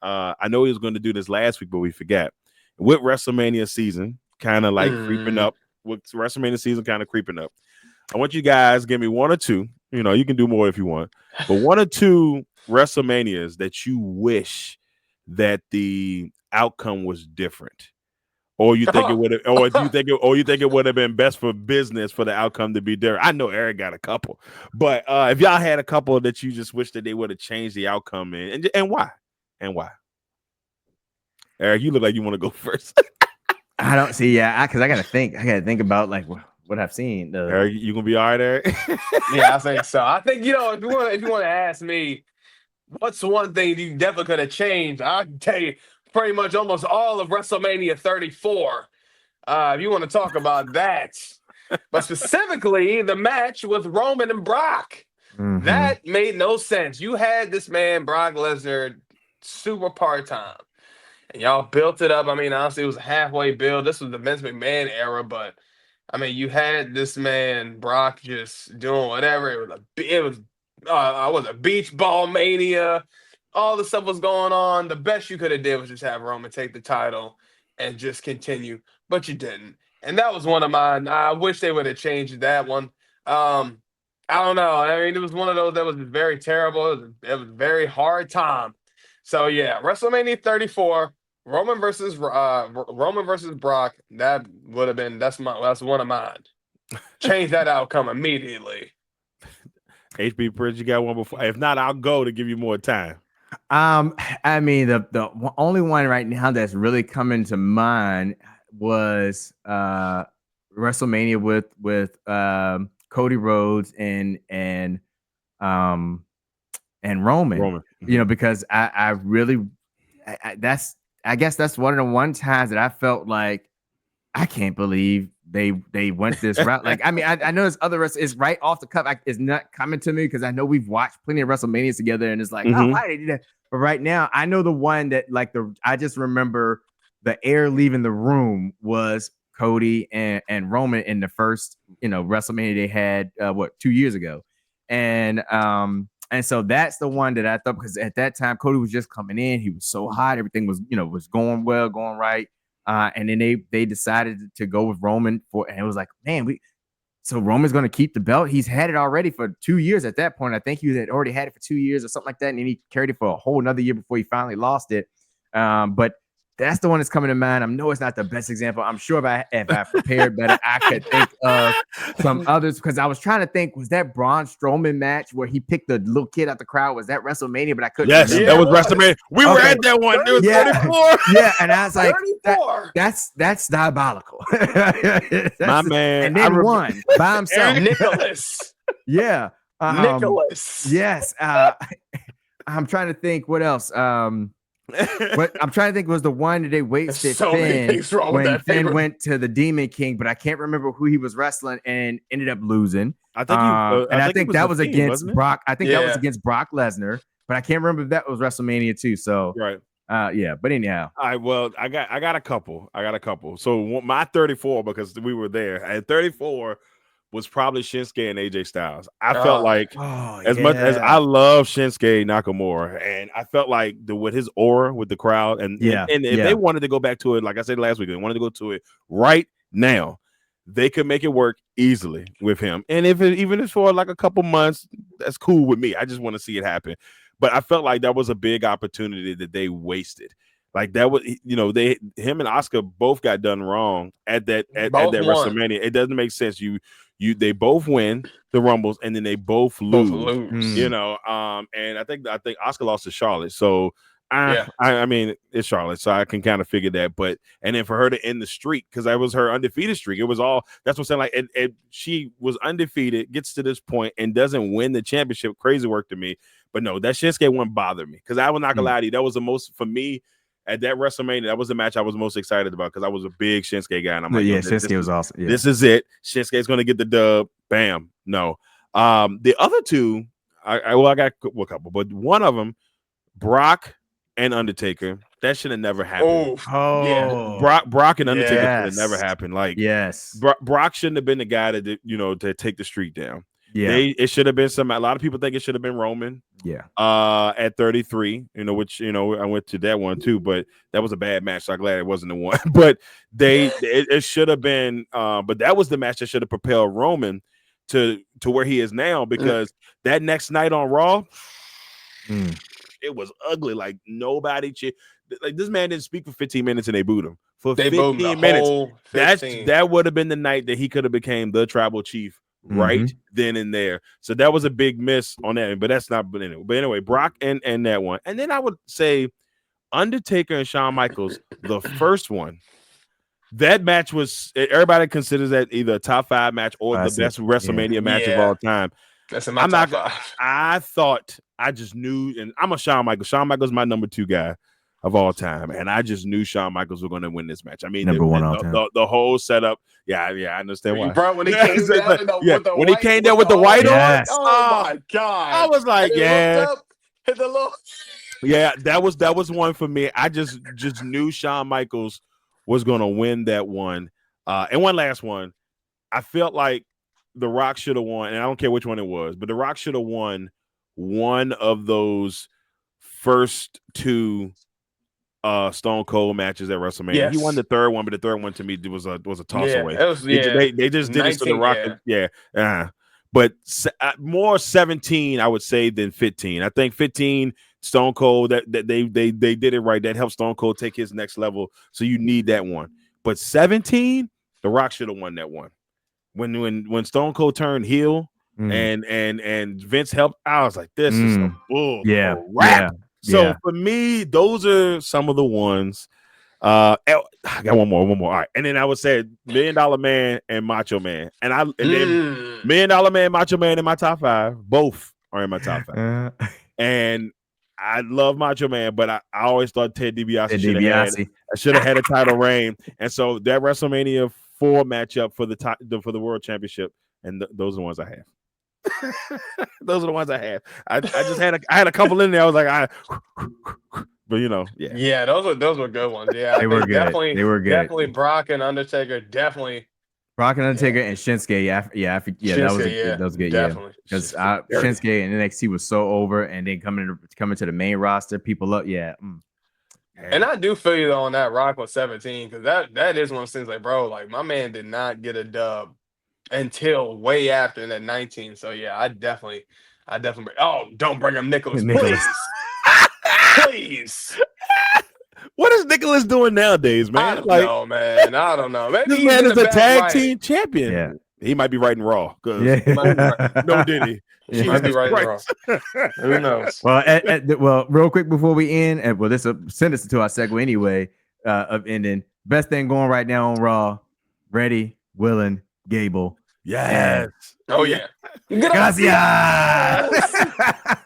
I know he was going to do this last week, but we forgot. With WrestleMania season kind of like creeping up, with WrestleMania season kind of creeping up, I want you guys give me one or two. You can do more if you want, but one or two WrestleManias that you wish that the outcome was different, or you think it would have, or you think it would have been best for business for the outcome to be different. I know Eric got a couple, but if y'all had a couple that you just wish that they would have changed the outcome and why, and why? Eric, you look like you want to go first. I don't see. Yeah, because I gotta think. I gotta think about like what I've seen. Eric, you gonna be all right, Eric? Yeah, I think so. I think if you want to ask me, what's one thing you definitely could have changed? I can tell you pretty much almost all of WrestleMania 34. If you want to talk about that, but specifically the match with Roman and Brock, that made no sense. You had this man Brock Lesnar super part-time, and y'all built it up. I mean, honestly, it was a halfway build. This was the Vince McMahon era, but I mean, you had this man Brock just doing whatever. It was a beach ball mania. All the stuff was going on. The best you could have did was just have Roman take the title and just continue, but you didn't. And that was one of mine. I wish they would have changed that one. I don't know. I mean, it was one of those that was very terrible. It was a very hard time. So yeah, WrestleMania 34, Roman versus Brock. That would have been that's one of mine. Change that outcome immediately. HB Prince, you got one before? If not, I'll go to give you more time. I mean, the only one right now that's really coming to mind was WrestleMania with Cody Rhodes and Roman. Because I really I guess that's one of the one times that I felt like I can't believe they went this route. Like, I mean, I know there's other it's right off the cuff. It's not coming to me because I know we've watched plenty of WrestleManias together, and it's like, oh, why did they do that? But right now, I know the one that I just remember the air leaving the room was Cody and Roman in the first WrestleMania they had 2 years ago, and so that's the one that I thought, because at that time Cody was just coming in, he was so hot, everything was was going well, going right. And then they decided to go with Roman and it was like, man, so Roman's going to keep the belt. He's had it already for 2 years at that point. I think he had already had it for 2 years or something like that. And then he carried it for a whole another year before he finally lost it. But that's the one that's coming to mind. I know it's not the best example. I'm sure if I prepared better, I could think of some others, because I was trying to think, was that Braun Strowman match where he picked the little kid out the crowd? Was that WrestleMania? But I couldn't. Yes, that was WrestleMania. We were at that one. It was 34. Yeah, and I was like, that's diabolical. My man. And then won by himself. Nicholas. Yeah. Nicholas. Yes. I'm trying to think what else. But I'm trying to think, was the one that they wasted Finn when Finn went to the Demon King, but I can't remember who he was wrestling and ended up losing. I think that was against Brock. I think that was against Brock Lesnar, but I can't remember if that was WrestleMania too. So right. Yeah, but anyhow. All right, well, I got a couple. So my 34, because we were there, and 34 was probably Shinsuke and AJ Styles. I felt like much as I love Shinsuke Nakamura, and I felt like with his aura with the crowd, and if they wanted to go back to it, like I said last week, they wanted to go to it right now, they could make it work easily with him. And even if for like a couple months, that's cool with me. I just want to see it happen. But I felt like that was a big opportunity that they wasted. Like that was, him and Oscar both got done wrong at that WrestleMania. It doesn't make sense. They both win the Rumbles and then they both lose. And I think Oscar lost to Charlotte. So I mean, it's Charlotte, so I can kind of figure that. But and then for her to end the streak, because that was her undefeated streak. It was all that's what I'm saying. Like, and she was undefeated, gets to this point and doesn't win the championship. Crazy work to me. But no, that Shinsuke one bothered me, because I will not gonna lie to you. That was the most for me. At that WrestleMania, that was the match I was most excited about, because I was a big Shinsuke guy. And I'm like, Shinsuke was awesome. Yeah. This is it. Shinsuke's going to get the dub. Bam. No. The other two, I got a couple, but one of them, Brock and Undertaker, that should have never happened. Brock and Undertaker should have never happened. Like, yes, Brock shouldn't have been the guy to take the streak down. It should have been some. A lot of people think it should have been Roman. Yeah. At 33, which I went to that one too, but that was a bad match. So I'm glad it wasn't the one. But it should have been. But that was the match that should have propelled Roman to where he is now, because that next night on Raw, it was ugly. Like nobody. Like this man didn't speak for 15 minutes and they booed him for 15 minutes. That would have been the night that he could have became the tribal chief. Right then and there. So that was a big miss on that, but that's not. But anyway, Brock and that one, and then I would say Undertaker and Shawn Michaels, the first one. That match was, everybody considers that either a top 5 match or the best WrestleMania match of all time. That's in my top 5. I just knew, and I'm a Shawn Michaels. Shawn Michaels is my number 2 guy of all time, and I just knew Shawn Michaels was going to win this match. I mean, number 1 all time. The whole setup. Yeah, I understand why. Bro, when he came down when he came down with the white on, oh my god! I was like, hit the little. Yeah, that was one for me. I just knew Shawn Michaels was going to win that one. And one last one, I felt like The Rock should have won, and I don't care which one it was, but The Rock should have won one of those first 2 Stone Cold matches at WrestleMania. Yes. He won the third one, but the third one to me was a toss away. They just did 19, it to The Rock. But more 17, I would say, than 15. I think 15 Stone Cold that they did it right. That helped Stone Cold take his next level. So you need that one. But 17, The Rock should have won that one. When Stone Cold turned heel and Vince helped, I was like, this is a bull crap. So for me, those are some of the ones. I got one more. All right, and then I would say $1 Million Man and Macho Man, and then $1 Million Man, Macho Man in my top 5. Both are in my top 5. And I love Macho Man, but I always thought Ted DiBiase should have had a title reign, and so that WrestleMania 4 matchup for the World Championship, and those are the ones I have. Those are the ones I have. I just had a couple in there. I was like, but yeah, those were good ones. Yeah, they were good. They were good. Definitely Brock and Undertaker. Definitely Brock and Undertaker and Shinsuke. That was good. Definitely. Because Shinsuke and NXT was so over, and then coming to the main roster, people up. And I do feel you though on that Rock was 17, because that is one of those things, like, bro, like my man did not get a dub until way after that 19. So yeah, I definitely don't bring him Nicholas. Please. What is Nicholas doing nowadays, man? I don't know, man. I don't know. Maybe this man is a tag team champion. Yeah. He might be writing Raw. No, did he? She might be writing Raw. Who knows? Well, real quick before we end, and this will send us to our segue anyway of ending. Best thing going right now on Raw: Ready, willing, Gable. Yes. Oh yeah. Gracias.